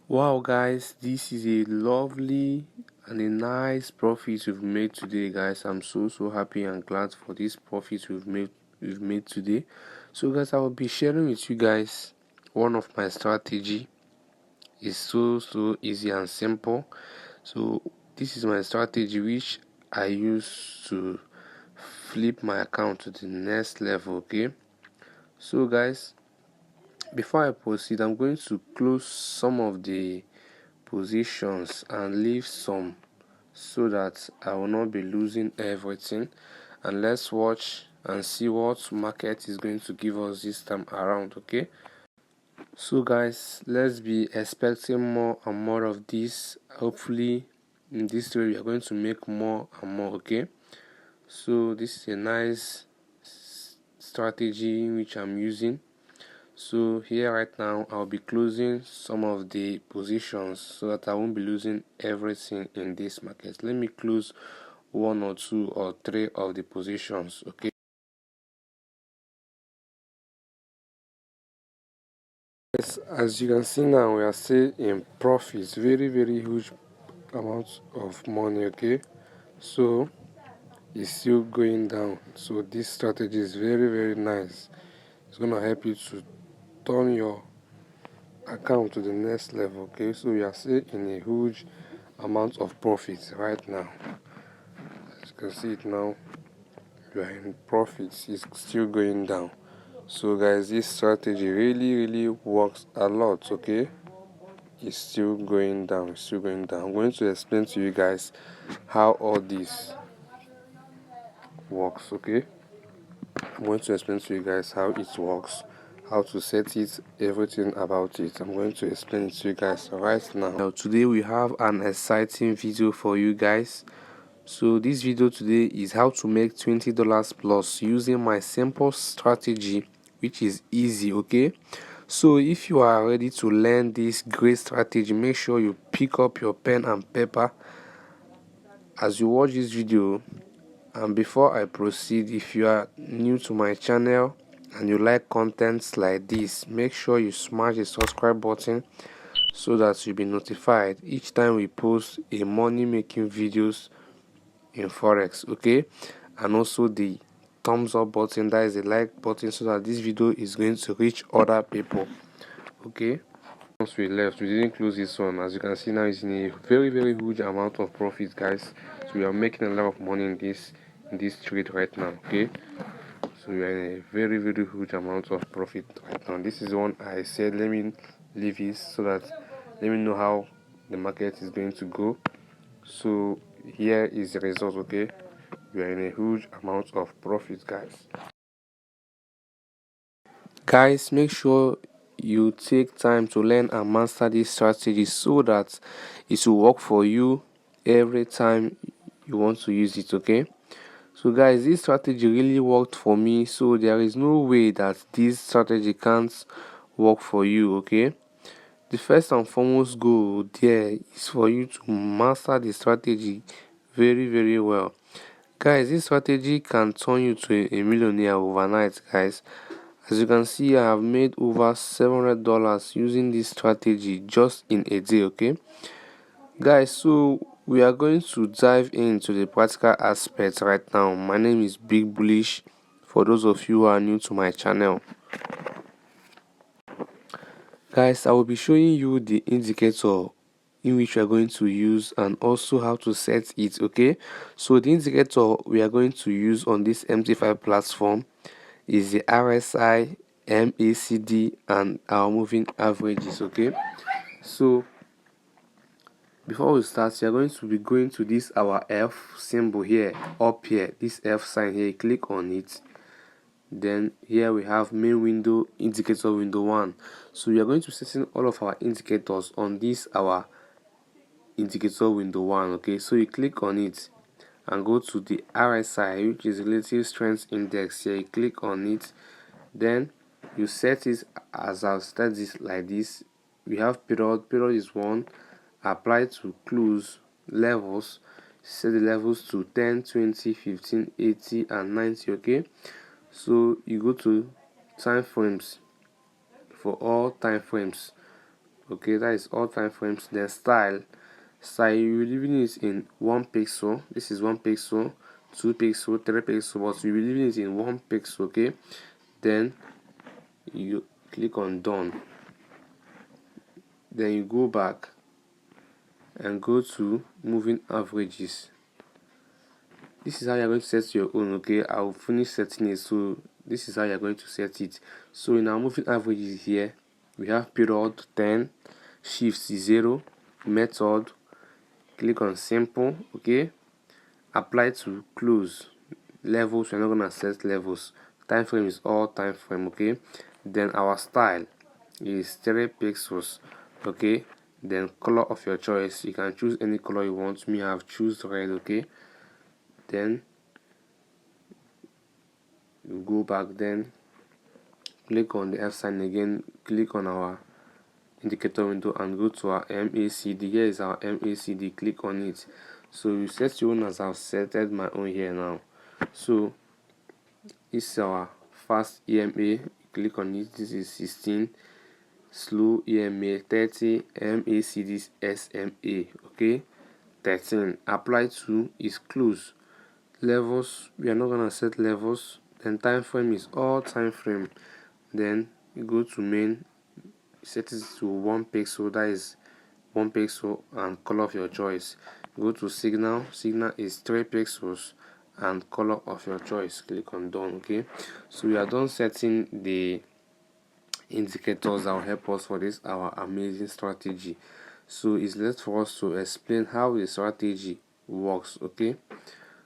Wow guys, this is a lovely and a nice profit we've made today, guys. I'm so happy and glad for this profit we've made today. So guys, I will be sharing with you guys one of my strategy. Is so easy and simple. So this is my strategy which I use to flip my account to the next level. Okay, so guys, before I proceed, I'm going to close some of the positions and leave some so that I will not be losing everything. And let's watch and see what market is going to give us this time around. Okay, so guys, let's be expecting more and more of this. Hopefully in this way we are going to make more and more. Okay, so this is a nice strategy which I'm using. So here right now I'll be closing some of the positions so that I won't be losing everything in this market. Let me close one or two or three of the positions. Okay, yes, as you can see now we are still in profits, very huge amounts of money. Okay, so it's still going down. So this strategy is very nice. It's gonna help you to turn your account to the next level. Okay, so we are still in a huge amount of profit right now. As you can see it now, we are in profits. It's still going down. So guys, this strategy really works a lot. Okay, it's still going down. It's still going down. I'm going to explain to you guys how all this works. Okay, I'm going to explain to you guys how it works, how to set it, everything about it. I'm going to explain it to you guys right now. Now today we have an exciting video for you guys. So this video today is how to make $20 plus using my simple strategy, which is easy. Okay, so if you are ready to learn this great strategy, make sure you pick up your pen and paper as you watch this video. And before I proceed, if you are new to my channel and you like contents like this, make sure you smash the subscribe button so that you'll be notified each time we post a money making videos in forex. Okay, and also the thumbs up button, that is the like button, so that this video is going to reach other people. Okay, once we left, we didn't close this one. As you can see now, it's in a very huge amount of profit, guys. So we are making a lot of money in this trade right now. Okay, so we are in a very huge amount of profit right now. This is one I said let me leave it so that let me know how the market is going to go. So here is the result. Okay, we are in a huge amount of profit, guys. Make sure you take time to learn and master this strategy so that it will work for you every time you want to use it. Okay, so guys, this strategy really worked for me, so there is no way that this strategy can't work for you. Okay, the first and foremost goal there is for you to master the strategy very well. Guys, this strategy can turn you to a millionaire overnight, guys. As you can see, I have made over $700 using this strategy just in a day. Okay, guys, so we are going to dive into the practical aspects right now. My name is Big Bullish for those of you who are new to my channel. Guys, I will be showing you the indicator in which we are going to use and also how to set it. Okay, so the indicator we are going to use on this MT5 platform is the RSI, MACD, and our moving averages. Okay, so before we start, we are going to be going to this our F symbol here, up here, this F sign here. Click on it. Then here we have main window, indicator window 1. So we are going to set all of our indicators on this our indicator window 1. Okay, so you click on it and go to the RSI, which is relative strength index. Here you click on it, then you set it as I've set this like this. We have period is 1. Apply to close levels, set the levels to 10, 20, 15, 80, and 90. Okay, so you go to time frames for all time frames. okay, that is all time frames. Then style you're leaving it in 1 pixel. This is 1 pixel, 2 pixel, 3 pixel, but you'll be leaving it in 1 pixel, okay. Then you click on done. Then you go back and go to moving averages. This is how you're going to set your own, okay. I'll finish setting it. So this is how you're going to set it. So in our moving averages here, we have period 10, shift 0, method, click on simple, okay. Apply to close. Levels, we're not gonna set levels. Time frame is all time frame, okay. Then our style is 3 pixels, okay. Then color of your choice, you can choose any color you want. Me, I've choose red, okay. Then you go back, then click on the F sign again, click on our indicator window and go to our MACD. Here is our MACD, click on it. So you set your own as I've setted my own here now. So this is our fast EMA, click on it. This is 16, slow EMA 30, MACD SMA, okay. 13, apply to is close. Levels, we are not gonna set levels. Then time frame is all time frame. Then you go to main, set it to 1 pixel, that is 1 pixel, and color of your choice. Go to signal is 3 pixels and color of your choice. Click on done, okay. So we are done setting the indicators that will help us for this our amazing strategy. So it's left for us to explain how the strategy works, okay.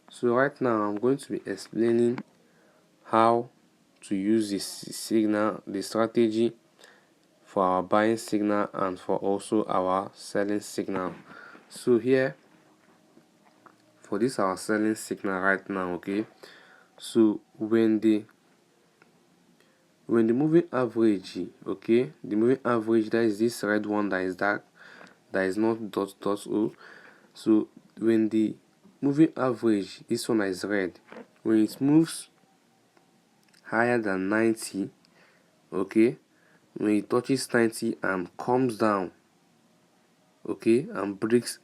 So right now I'm going to be explaining how to use this signal, the strategy, for our buying signal and for also our selling signal. So here for this our selling signal right now, okay. So when the moving average, okay, the moving average, that is this red one that is dark, that is not dot o. So when the moving average, this one is red, when it moves higher than 90, okay, when it touches 90 and comes down, okay, and breaks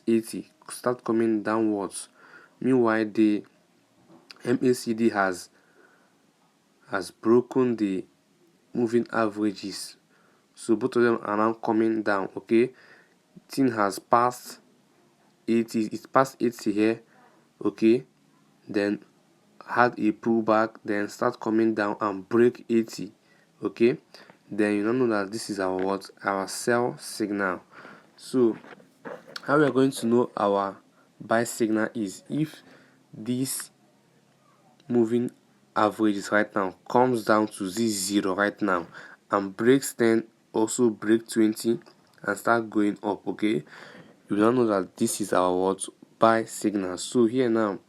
80, start coming downwards. Meanwhile the MACD has broken the moving averages, so both of them are now coming down, okay. Thing has passed 80, it's past 80 here, okay. Then had a pullback, then start coming down and break 80, okay. Then you don't know that this is our what, our sell signal. So how we are going to know our buy signal is if this moving averages right now comes down to this 0 right now and breaks 10, also break 20 and start going up, okay. You don't know that this is our what, buy signal. So here now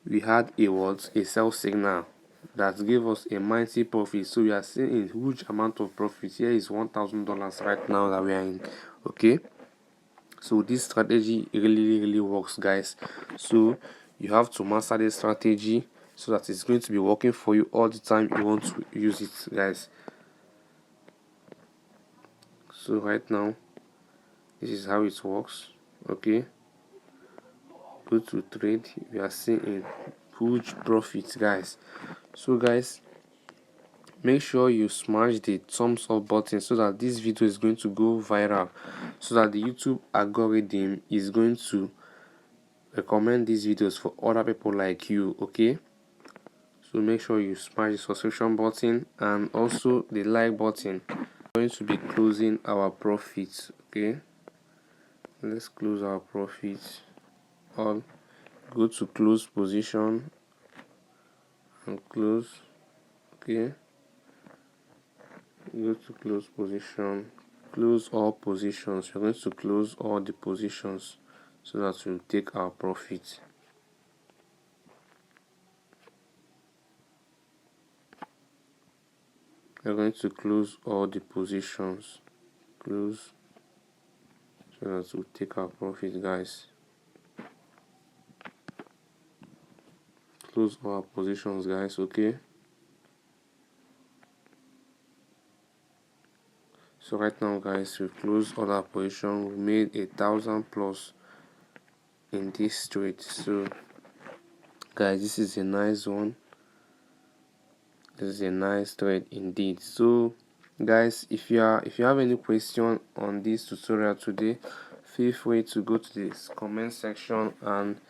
we had a what, a sell signal that gave us a mighty profit. So we are seeing a huge amount of profit. Here is $1,000 right now that we are in, okay. So this strategy really works, guys. So you have to master this strategy so that it's going to be working for you all the time you want to use it, guys. So right now this is how it works, okay. Go to trade, we are seeing a huge profit, guys. So guys, make sure you smash the thumbs up button so that this video is going to go viral, so that the YouTube algorithm is going to recommend these videos for other people like you, okay. So make sure you smash the subscription button and also the like button. We're going to be closing our profits, okay. Let's close our profits. All, go to close position and close, okay. Go to close position, close all positions. We're going to close all the positions so that we'll take our profit. We're going to close all the positions, close, so that we'll take our profit, guys. Close all our positions, guys, okay. So right now guys, we closed all our position. We made 1,000 plus in this trade. So guys, this is a nice one. This is a nice trade indeed. So guys, if you have any question on this tutorial today, feel free to go to this comment section and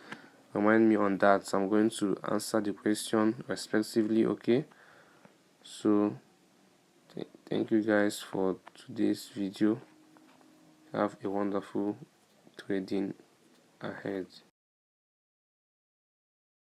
remind me on that. I'm going to answer the question respectively. Okay, so thank you guys for today's video. Have a wonderful trading ahead.